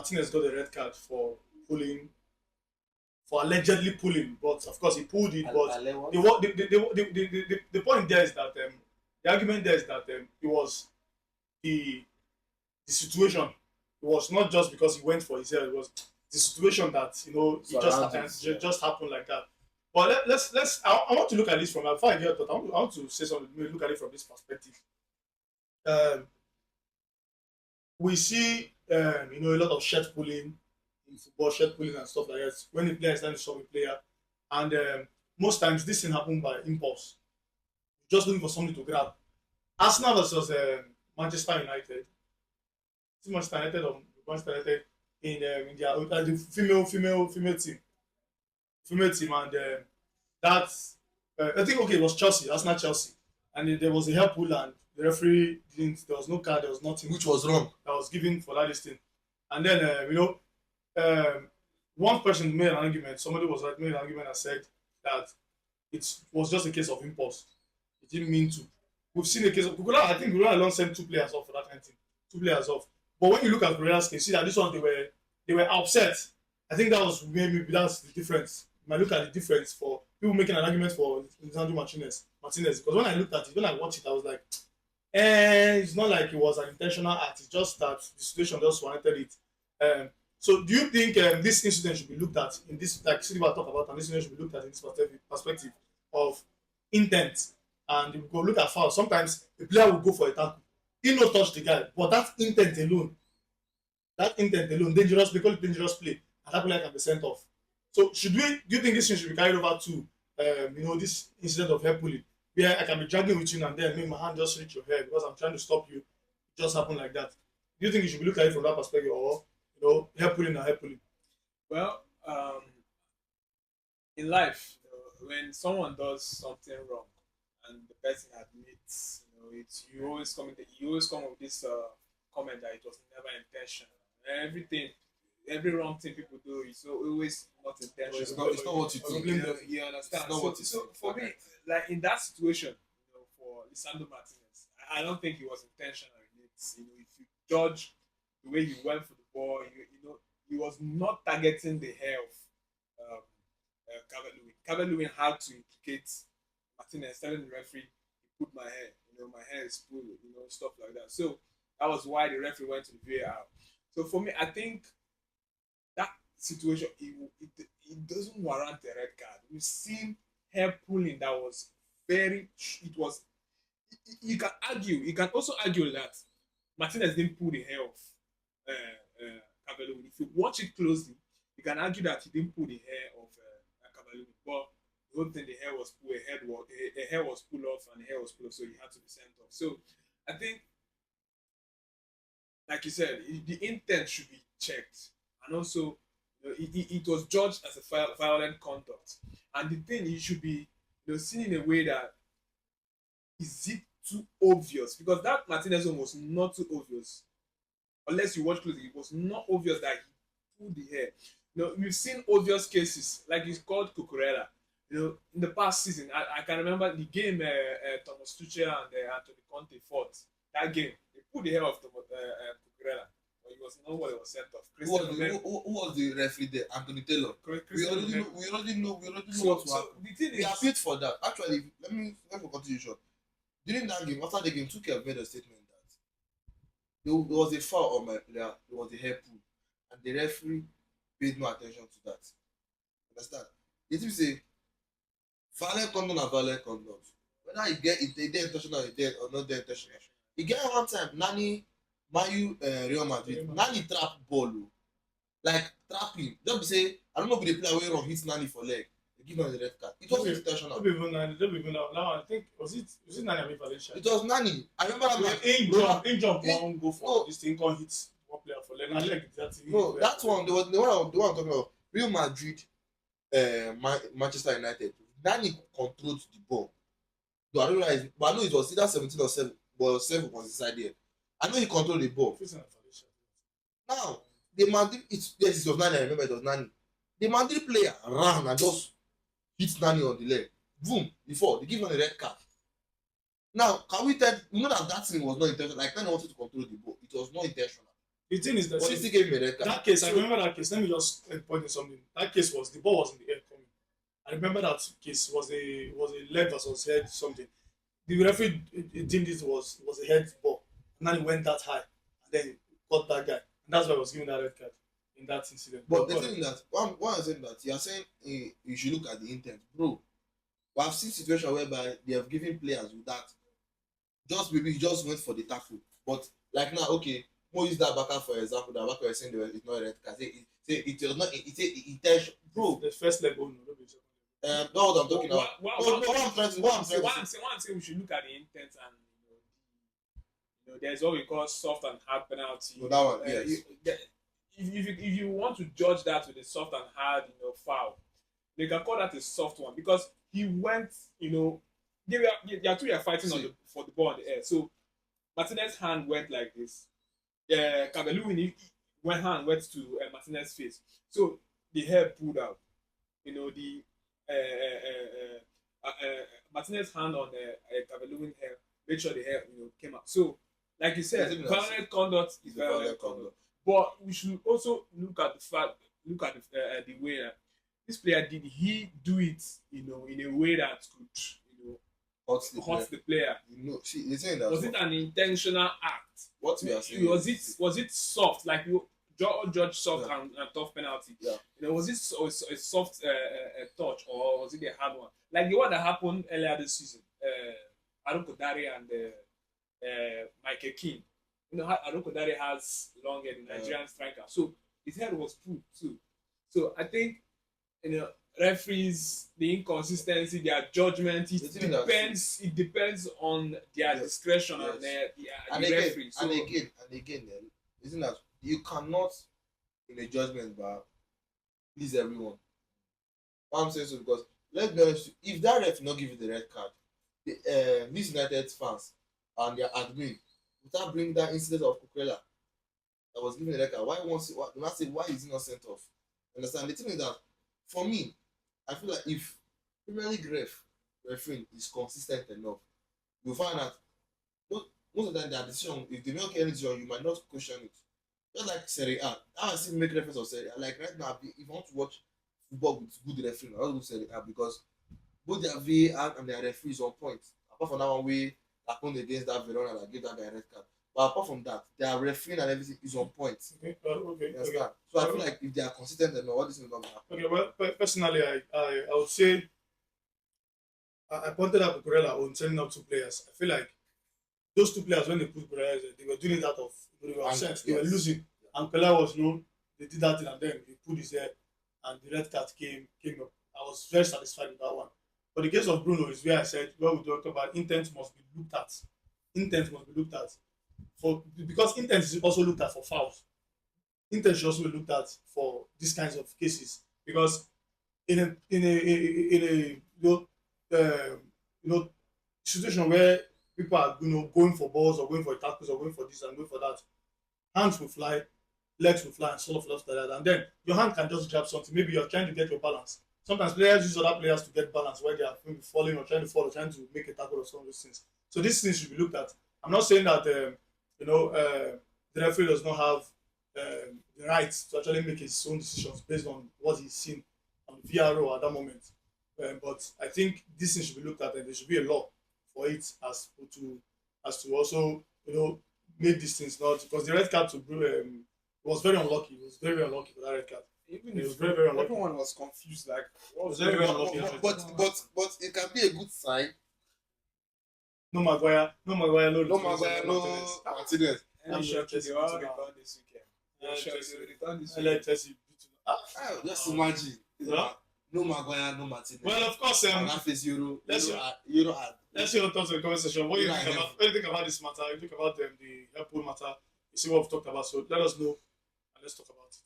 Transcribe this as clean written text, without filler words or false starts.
Martinez got a red card for pulling, for allegedly pulling, but of course he pulled it. But the point there is that the argument there is that it was the the situation. It was not just because he went for his head. It was the situation that it just happened. Just happened like that. But let's. I want to look at this from before I get thought. I want to say something. Look at it from this perspective. Um, we see a lot of shirt pulling in football, shirt pulling and stuff like that. When the player is trying to stop a player, and most times this thing happen by impulse, just looking for something to grab. Arsenal versus Manchester United. Manchester United or Manchester United in their the female team, and that's I think okay it was Chelsea, Arsenal Chelsea, and there was a help pull and the referee didn't. There was no card. There was nothing. Which was wrong. That was given for that listing, and then one person made an argument. Somebody was like made an argument and said that it was just a case of impulse. It didn't mean to. We've seen a case of Kukula. I think Kukula alone sent 2 players off for that kind of thing. 2 players off. But when you look at Korea's case, see that this one they were upset. I think that was maybe that's the difference. You might look at the difference for people making an argument for Lisandro Martinez. Because when I looked at it, when I watched it, I was like, it's not like it was an intentional act. It's just that the situation just warranted it. So do you think this incident should be looked at in this, like Silva talk about, and this incident should be looked at in this perspective of intent? And you go look at foul. Sometimes the player will go for a tackle. He no touch the guy, but that intent alone, dangerous, they call it dangerous play, and that player can be sent off. So do you think this thing should be carried over to this incident of hair pulling, where I can be dragging with you and then make my hand just reach your hair because I'm trying to stop you? It just happened like that. Do you think you should be looked at it from that perspective, or hair pulling and hair pulling? Well, in life, when someone does something wrong and the person admits, it's you always come up with this comment that it was never intentional. Everything, every wrong thing people do is always not intentional. It's not what you think. You understand? So for me, like in that situation, for Lisandro Martinez, I don't think he was intentional in it. If you judge the way he went for the ball, he was not targeting the hair of Calvert-Lewin. Calvert-Lewin had to implicate Martinez, telling the referee, "He put my hair. My hair is pulled. Stuff like that." So that was why the referee went to the VAR. So for me, I think that situation it doesn't warrant a red card. We've seen hair pulling that was very. It was. You can argue. You can also argue that Martinez didn't pull the hair off Calvert-Lewin. If you watch it closely, you can argue that he didn't pull the hair of Calvert-Lewin. But the whole thing, the hair was pulled, a hair was pulled off, and the hair was pulled off, so he had to be sent off. So I think, like you said, the intent should be checked, and also it was judged as a violent conduct. And the thing, it should be seen in a way that is it too obvious, because that Martinez one was not too obvious. Unless you watch closely, it was not obvious that he pulled the hair. We've seen obvious cases like it's called Cucurella. In the past season, I can remember the game Thomas Tuchel and Anthony Conte fought. That game, they pulled the hair of Cucurella, but it was not what it was sent off. Who was the referee there? Anthony Taylor. We already know what to happen. The thing we appealed for that. Actually, let me continue short. During that game, after the game, Tuchel made a statement that there was a foul on my player, there was a hair pull, and the referee paid no attention to that. Understand? The team say violent conduct and violent conduct. Whether you get it, they intentional or not intentional. You get one time, Nani, Mayu, Real Madrid, Nani trap ball, like trap him. Just be say, I don't know if the player way wrong hits Nani for leg. They give him the red card. It wasn't intentional. Don't even now. I think was it Nani Valencia? It was Nani. I remember that in jump one go for this thing can't hit one player for leg. No, that one, the one I'm talking about, Real Madrid, Manchester United. Nani controlled the ball. Though I don't realize, but I know it was either 17 or 7, but 7 was inside there. I know he controlled the ball. Now, the Madrid, it was Nani, I remember it was Nani. The Madrid player ran and just hit Nani on the leg. Boom, before they give him a red card. Now, can we tell that thing was not intentional? Like Nani wanted to control the ball. It was not intentional. The thing is that But he still gave me a red card. that case, I remember that case. Let me just point out something. That case was the ball was in the air coming. I remember that case was a leg versus head something. The referee deemed it was a head ball, and then he went that high, and then he caught that guy, and that's why I was given that red card in that incident. But the thing is that one is saying that you are saying you should look at the intent, bro. But I've seen situations whereby they have given players with that. Just maybe he just went for the tackle. But like now, okay, we'll use that backer for example. That backer is saying it's not a red card. Say it was not. It's a intention, bro. The first leg, oh no, no, That's what I'm talking about. What I'm saying we should look at the intent and there's what we call soft and hard penalty. So that one, yes. If you want to judge that with a soft and hard foul, they can call that a soft one because he went they are two fighting for the ball in the air. So Martinez's hand went like this. Cabello when hand went to Martinez's face. So the hair pulled out. The Martinez's hand on Cabello hair made sure the hair came out. So like you said, violent conduct is violent conduct. But we should also look at the way that this player did he do it in a way that could hurt the player. See, they're saying that was it an intentional act? What we are saying was it soft like you judge soft and tough penalty? Yeah. Was it a soft touch or was it a hard one? Like the one that happened earlier this season, Aroko Dare and Michael Keane. Aroko Dare has long hair, the Nigerian striker, so his head was pulled too. So I think referees, the inconsistency, their judgment, it depends on their discretion and the referee. So, and again, isn't that you cannot in a judgment bar please everyone. Why I'm saying so because let's be honest, if that ref not give you the red card, these United fans and their admin without bringing that incident of Kukrela that was given the red card, why is he not sent off? Understand? The thing is that for me, I feel like if Premier League refereeing is consistent enough, you'll find that most of the time their decision, if they make any decision, you might not question it. Just like Serie A. I see make reference of Serie A. Like right now, if you want to watch football with good refereeing, I don't do Serie A because both their VAR and their referee is on point. Apart from that one way happened against that Verona that gave that guy a red card. But apart from that, their refereeing and everything is on point. Okay. So I feel like if they are consistent enough, all this is not going to happen. Okay, well, personally, I would say I pointed out Kukurela on sending up two players. I feel like those two players, when they put Kukurela, they were doing it out of they were upset. They were losing. And Kukurela was they did that thing and then he put his head and the red card came up. I was very satisfied with that one. But the case of Bruno is where I said, where we talk about intent must be looked at. Intent must be looked at. Because intent is also looked at for fouls. Intent should also be looked at for these kinds of cases. Because in a situation where people are going for balls or going for tackles or going for this and going for that, hands will fly, legs will fly, and sort of like that. And then your hand can just grab something. Maybe you're trying to get your balance. Sometimes players use other players to get balance while they are maybe falling or trying to fall or trying to make a tackle or some of those things. So these things should be looked at. I'm not saying that the referee does not have the right to actually make his own decisions based on what he's seen on VRO at that moment. But I think this thing should be looked at, and there should be a law for it as to also make these things not because the red card to was very unlucky. It was very unlucky for that red card. Even it was very very unlucky. Everyone was confused. Like, it was very unlucky. But it can be a good sign. No Maguire, no Martinez. I'm sure they all return this weekend. Let Chelsea just imagine. No Maguire, no Martinez. Well, of course, that face Euro. Let's hear your thoughts in the comment section. What do you think about this matter? You think about the Liverpool matter? You see what we've talked about. So let us know and let's talk about it.